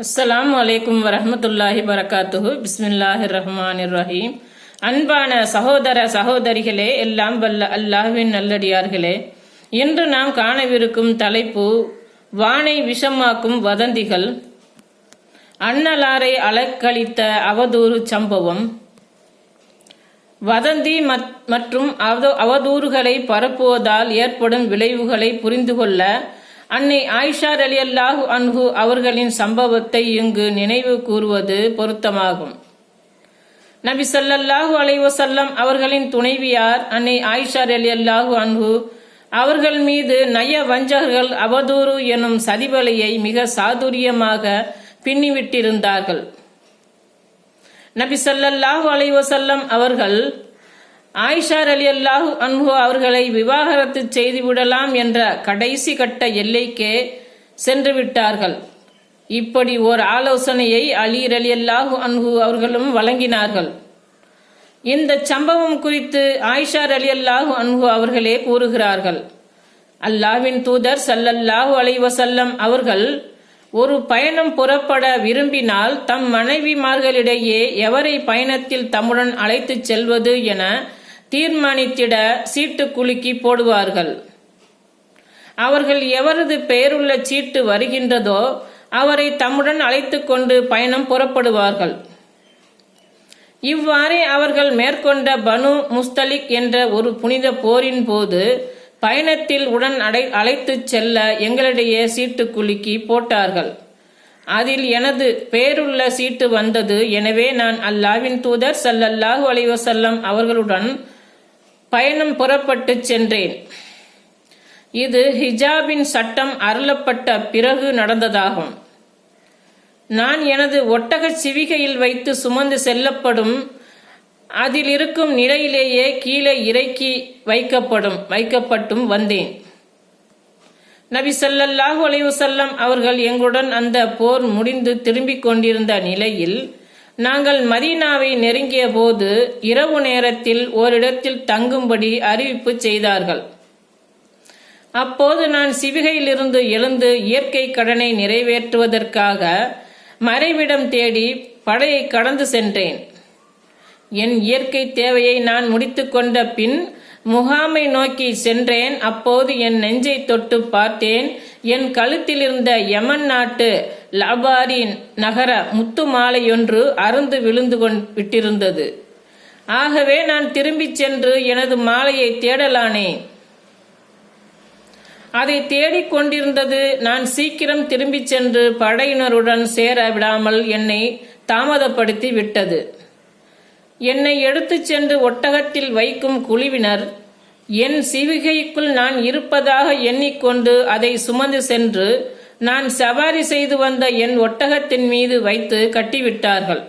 அஸ்ஸலாமு அலைக்கும் வரஹ்மத்துல்லாஹி வரகாத்துஹு. பிஸ்மில்லாஹிர் ரஹ்மானிர் ரஹீம். அன்பான சகோதர சகோதரிகளே, எல்லாம் வல்ல அல்லாஹ்வின் நல்லடியார்களே, இன்று நாம் காணவிருக்கும் தலைப்பு வானை விஷமாக்கும் வதந்திகள், அன்னலாரை அலக்களித்த அவதூறு சம்பவம். வதந்தி மற்றும் அவதூறுகளை பரப்புவதால் ஏற்படும் விளைவுகளை புரிந்து கொள்ள அன்னை ஆயிஷா ரலியல்லாஹு அன்ஹு அவர்களின் சம்பவத்தை இங்கு நினைவு கூறுவது பொருத்தமாகும். நபி ஸல்லல்லாஹு அலைஹி வஸல்லம் அவர்களின் துணைவியார் அன்னை ஆயிஷா ரலியல்லாஹு அன்ஹு அவர்கள் மீது நய வஞ்சகர்கள் அவதூறு எனும் சதிவலையை மிக சாதுரியமாக பின்னிவிட்டிருந்தார்கள். நபி ஸல்லல்லாஹு அலைஹி வஸல்லம் அவர்கள் ஆயிஷா ரலியல்லாஹு அன்ஹு அவர்களை விவாகரத்து செய்துவிடலாம் என்ற கடைசி கட்ட எல்லைக்கே சென்று விட்டார்கள். இப்படி ஓர் ஆலோசனையை அலி ரலியல்லாஹு அன்ஹு அவர்களும் வழங்கினார்கள். இந்த சம்பவம் குறித்து ஆயிஷா ரலியல்லாஹு அன்ஹு அவர்களே கூறுகிறார்கள், அல்லாஹ்வின் தூதர் ஸல்லல்லாஹு அலைஹி வஸல்லம் அவர்கள் ஒரு பயணம் புறப்பட விரும்பினால் தம் மனைவிமார்களிடையே எவரை பயணத்தில் தம்முடன் அழைத்துச் செல்வது என தீர்மானித்திட சீட்டு குலுக்கி போடுவார்கள். அவர்கள் எவரது பெயருள்ள சீட்டு வருகின்றதோ அவரை தம்முடன் அழைத்து கொண்டு பயணம் புறப்படுவார்கள். இவ்வாறே அவர்கள் மேற்கொண்ட பனு முஸ்தலிக் என்ற ஒரு புனித போரின் போது பயணத்தில் உடன் அழைத்துச் செல்ல எங்களிடையே சீட்டு குலுக்கி போட்டார்கள். அதில் எனது பெயருள்ள சீட்டு வந்தது. எனவே நான் அல்லாஹ்வின் தூதர் ஸல்லல்லாஹு அலைஹி வஸல்லம் அவர்களுடன் பயணம் புறப்பட்டு சென்றேன். இது ஹிஜாபின் சட்டம் அருளப்பட்ட பிறகு நடந்ததாகும். நான் எனது ஒட்டகச் சிவிகையில் வைத்து சுமந்து செல்லப்படும் அதில் இருக்கும் நிலையிலேயே கீழே இறக்கி வைக்கப்பட்டும் வந்தேன். நபி ஸல்லல்லாஹு அலைஹி வஸல்லம் அவர்கள் எங்களுடன் அந்த போர் முடிந்து திரும்பிக் கொண்டிருந்த நிலையில் நாங்கள் மதீனாவை நெருங்கிய போது இரவு நேரத்தில் ஓரிடத்தில் தங்கும்படி அறிவிப்பு செய்தார்கள். அப்போது நான் சிவிகையிலிருந்து எழுந்து இயற்கை கடனை நிறைவேற்றுவதற்காக மறைவிடம் தேடி படையை கடந்து சென்றேன். என் இயற்கை தேவையை நான் முடித்து கொண்ட பின் முகாமை நோக்கி சென்றேன். அப்போது என் நெஞ்சை தொட்டு பார்த்தேன். என் கழுத்தில் இருந்த யமன் நாட்டு லாபாரி நகர முத்து மாலையொன்று அறுந்து விழுந்து விட்டிருந்தது. ஆகவே நான் திரும்பிச் சென்று எனது மாலையை தேடலானேன். அதை தேடிக்கொண்டிருந்தது. நான் சீக்கிரம் திரும்பிச் சென்று படையினருடன் சேர விடாமல் என்னை தாமதப்படுத்தி விட்டது. என்னை எடுத்துச் சென்று ஒட்டகத்தில் வைக்கும் குழுவினர் என் சிவிகைக்குள் நான் இருப்பதாக எண்ணிக்கொண்டு அதை சுமந்து சென்று நான் சவாரி செய்து வந்த என் ஒட்டகத்தின் மீது வைத்து கட்டிவிட்டார்கள்.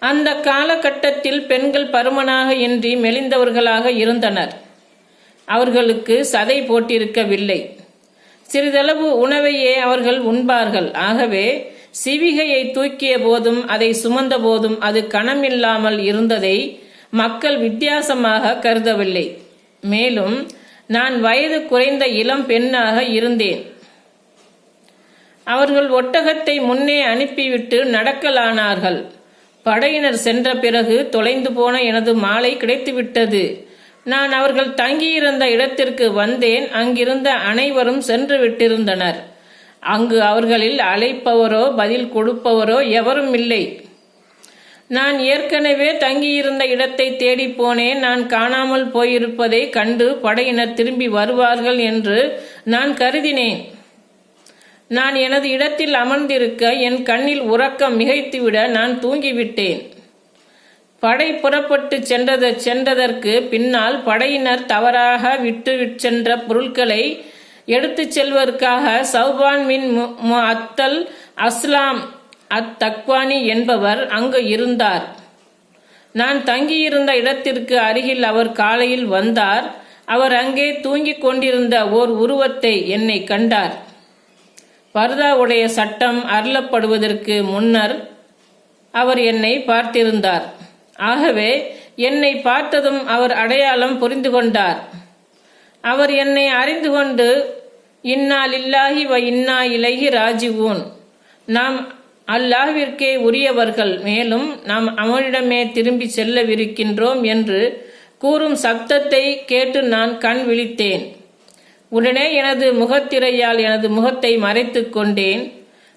அந்த காலகட்டத்தில் பெண்கள் பருமனாக இன்றி மெலிந்தவர்களாக இருந்தனர். அவர்களுக்கு சதை போட்டிருக்கவில்லை. சிறிதளவு உணவையே அவர்கள் உண்பார்கள். ஆகவே சிவிகையை தூக்கிய போதும் அதை சுமந்த போதும் அது கனமில்லாமல் இருந்ததை மக்கள் வித்தியாசமாக கருதவில்லை. மேலும் நான் வயது குறைந்த இளம் பெண்ணாக இருந்தேன். அவர்கள் ஒட்டகத்தை முன்னே அனுப்பிவிட்டு நடக்கலானார்கள். படையினர் சென்ற பிறகு தொலைந்து போன எனது மாலை கிடைத்துவிட்டது. நான் அவர்கள் தங்கியிருந்த இடத்திற்கு வந்தேன். அங்கிருந்த அனைவரும் சென்று விட்டிருந்தனர். அங்கு அவர்களில் அழைப்பவரோ பதில் கொடுப்பவரோ எவரும் இல்லை. நான் ஏற்கனவே தங்கியிருந்த இடத்தை தேடி போனேன். நான் காணாமல் போயிருப்பதை கண்டு படையினர் திரும்பி வருவார்கள் என்று நான் கருதினேன். நான் எனது இடத்தில் அமர்ந்திருக்க என் கண்ணில் உறக்கம் மிகைத்துவிட நான் தூங்கிவிட்டேன். படை புறப்பட்டு சென்றதற்கு பின்னால் படையினர் தவறாக விட்டு சென்ற பொருட்களை எடுத்துச் செல்வதற்காக சௌபான் மின் அத்தல் அஸ்லாம் தக்வானி என்பவர் அங்கு இருந்தார். நான் தங்கியிருந்த இடத்திற்கு அருகில் அவர் காலையில் வந்தார். அவர் அங்கே தூங்கிக் கொண்டிருந்த ஓர் உருவத்தை என்னை கண்டார். பர்தாவுடைய சட்டம் அருளப்படுவதற்கு முன்னர் அவர் என்னை பார்த்திருந்தார். ஆகவே என்னை பார்த்ததும் அவர் அடையாளம் புரிந்து கொண்டார். அவர் என்னை அறிந்து கொண்டு இன்னா லில்லாஹி வ இன்னா இலைஹி ராஜிவூன், நாம் அல்லாஹ்விற்கே உரியவர்கள், மேலும் நாம் அவனிடமே திரும்பி செல்லவிருக்கின்றோம் என்று கூறும் சப்தத்தை கேட்டு நான் கண் விழித்தேன். உடனே எனது முகத்திரையால் எனது முகத்தை மறைத்து கொண்டேன்.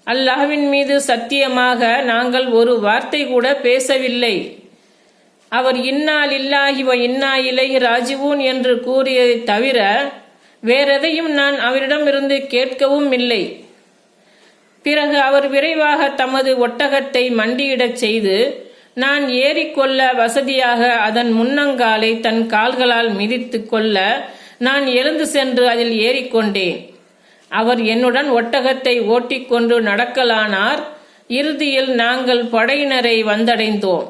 அல்லாஹ்வின் மீது சத்தியமாக நாங்கள் ஒரு வார்த்தை கூட பேசவில்லை. அவர் இன்னா லில்லாஹி வ இன்னா இலைஹி ராஜிவூன் என்று கூறியதை தவிர வேறெதையும் நான் அவரிடமிருந்து கேட்கவும் இல்லை. பிறகு அவர் விரைவாக தமது ஒட்டகத்தை மண்டியிடச் செய்து நான் ஏறிக்கொள்ள வசதியாக அதன் முன்னங்காலை தன் கால்களால் மிதித்து கொள்ள நான் எழுந்து சென்று அதில் ஏறிக்கொண்டேன். அவர் என்னுடன் ஒட்டகத்தை ஓட்டிக்கொண்டு நடக்கலானார். இறுதியில் நாங்கள் படையினரை வந்தடைந்தோம்.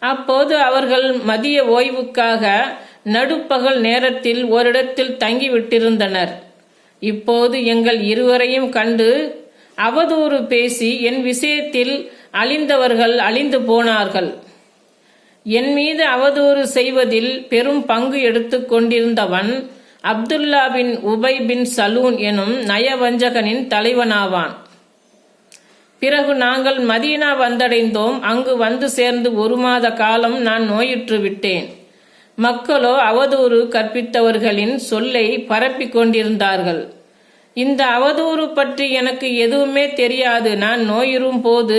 அப்போது அவர்கள் மதிய ஓய்வுக்காக நடுப்பகல் நேரத்தில் ஓரிடத்தில் தங்கிவிட்டிருந்தனர். இப்போது எங்கள் இருவரையும் கண்டு அவதூறு பேசி என் விஷயத்தில் அழிந்தவர்கள் அழிந்து போனார்கள். என் மீது அவதூறு செய்வதில் பெரும் பங்கு எடுத்து கொண்டிருந்தவன் அப்துல்லா பின் உபை பின் சலூன் எனும் நயவஞ்சகனின் தலைவனாவான். பிறகு நாங்கள் மதீனா வந்தடைந்தோம். அங்கு வந்து சேர்ந்து 1 மாத காலம் நான் நோயுற்று விட்டேன். மக்களோ அவதூறு கற்பித்தவர்களின் சொல்லை பரப்பிக் கொண்டிருந்தார்கள். இந்த அவதூறு பற்றி எனக்கு எதுவுமே தெரியாது. நான் நோயுறும் போது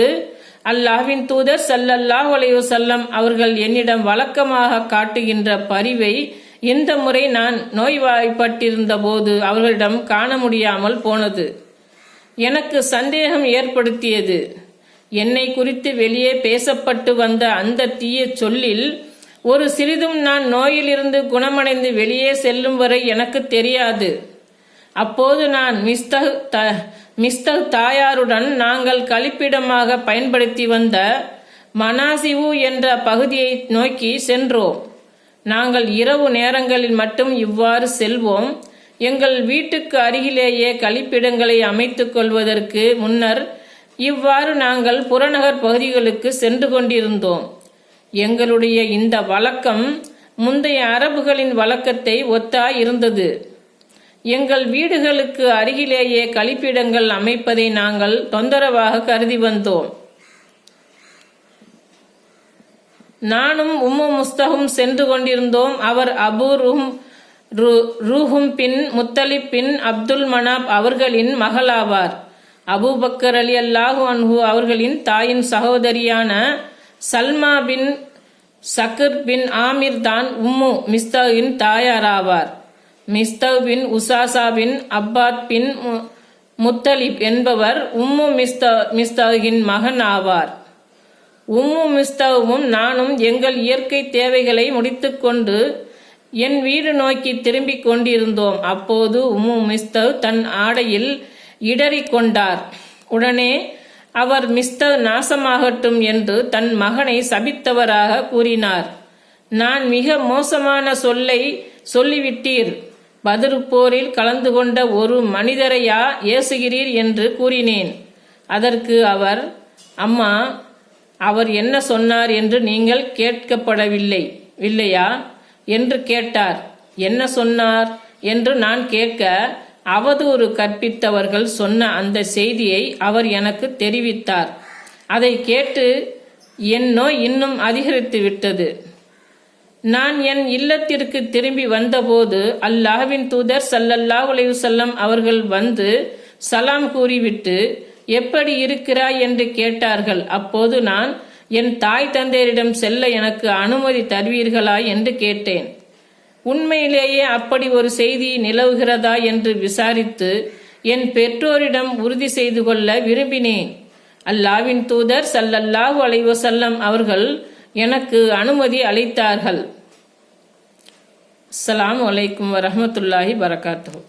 அல்லாஹ்வின் தூதர் ஸல்லல்லாஹு அலைஹி வஸல்லம் அவர்கள் என்னிடம் வழக்கமாக காட்டுகின்ற பரிவை இந்த முறை நான் நோய்வாய்ப்பட்டிருந்த போது அவர்களிடம் காண முடியாமல் போனது. எனக்கு சந்தேகம் ஏற்படுத்தியது. என்னை குறித்து வெளியே பேசப்பட்டு வந்த அந்த தீய சொல்லில் ஒரு சிறிதும் நான் நோயிலிருந்து குணமடைந்து வெளியே செல்லும் வரை எனக்கு தெரியாது. அப்போது நான் மிஸ்தஹ் தாயாருடன் நாங்கள் கழிப்பிடமாக பயன்படுத்தி வந்த மனாசிவு என்ற பகுதியை நோக்கி சென்றோம். நாங்கள் இரவு நேரங்களில் மட்டும் இவ்வாறு செல்வோம். எங்கள் வீட்டுக்கு அருகிலேயே கழிப்பிடங்களை அமைத்துக் கொள்வதற்கு முன்னர் இவ்வாறு நாங்கள் புறநகர் பகுதிகளுக்கு சென்று கொண்டிருந்தோம். எங்களுடைய இந்த வழக்கம் முந்தைய அரபுகளின் வழக்கத்தை ஒத்தாய் இருந்தது. எங்கள் வீடுகளுக்கு அருகிலேயே கழிப்பிடங்கள் அமைப்பதை நாங்கள் தொந்தரவாக கருதி வந்தோம். நானும் உம்மு முஸ்தகும் சென்று கொண்டிருந்தோம். அவர் அபு ரூஹும் பின் முத்தலிப் பின் அப்துல் மனாப் அவர்களின் மகளாவார். அபூபக்கர் ரலியல்லாஹு அன்ஹு அவர்களின் தாயின் சகோதரியான சல்மா பின் சக்ர் பின் ஆமிர் தான் உம்மு மிஸ்தகின் தாயாராவார். மிஸ்தக் பின் உசாசா பின் அப்பாத் பின் முத்தலிப் என்பவர் உம்மு மிஸ்தகின் மகன் ஆவார். உம்மு மிஸ்தகும் நானும் எங்கள் இயற்கை தேவைகளை முடித்துக்கொண்டு என் வீடு நோக்கி திரும்பிக் கொண்டிருந்தோம். அப்போது உம்மு மிஸ்தக் தன் ஆடையில் இடறிக் கொண்டார். உடனே அவர் மிஸ்தக் நாசமாகட்டும் என்று தன் மகனை சபித்தவராக கூறினார். நான் மிக மோசமான சொல்லை சொல்லிவிட்டீர். பத்ர் போரில் கலந்து கொண்ட ஒரு மனிதரையா ஏசுகிறீர் என்று கூறினேன். அதற்கு அவர், அம்மா, அவர் என்ன சொன்னார் என்று நீங்கள் கேட்கப்படவில்லையா என்று கேட்டார். என்ன சொன்னார் என்று நான் கேட்க, அவதூறு கற்பித்தவர்கள் சொன்ன அந்த செய்தியை அவர் எனக்கு தெரிவித்தார். அதை கேட்டு என் நோய் இன்னும் அதிகரித்து விட்டது. நான் என் இல்லத்திற்கு திரும்பி வந்தபோது அல்லாஹ்வின் தூதர் ஸல்லல்லாஹு அலைஹி வஸல்லம் அவர்கள் வந்து சலாம் கூறிவிட்டு எப்படி இருக்கிறாய் என்று கேட்டார்கள். அப்போது நான் என் தாய் தந்தையரிடம் செல்ல எனக்கு அனுமதி தருவீர்களா என்று கேட்டேன். உண்மையிலேயே அப்படி ஒரு செய்தி நிலவுகிறதா என்று விசாரித்து என் பெற்றோரிடம் உறுதி செய்து கொள்ள விரும்பினேன். அல்லாஹ்வின் தூதர் ஸல்லல்லாஹு அலைஹி வஸல்லம் அவர்கள் எனக்கு அனுமதி அளித்தார்கள். அஸ்ஸலாமு அலைக்கும் வரஹ்மத்துல்லாஹி வரகாத்துஹு.